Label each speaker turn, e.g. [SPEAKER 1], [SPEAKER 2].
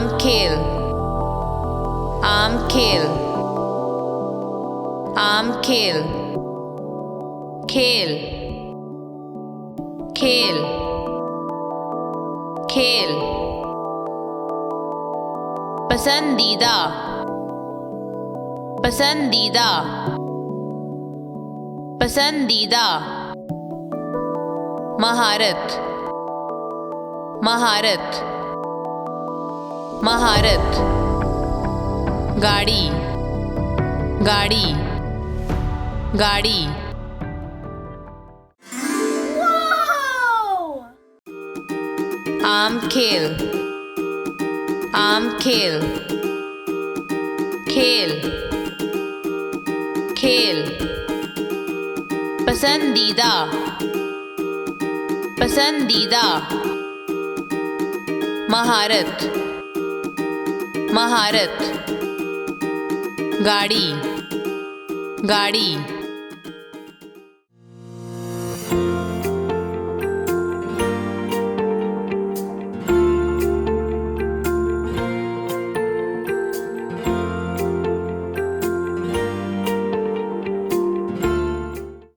[SPEAKER 1] आम खेल, आम खेल, आम खेल, खेल, खेल, खेल, पसंदीदा, पसंदीदा, पसंदीदा, महारत, महारत, महारत, गाड़ी, गाड़ी, गाड़ी, आम खेल, आम खेल, खेल, खेल, पसंदीदा, पसंदीदा, महारत, महारत, गाड़ी, गाड़ी,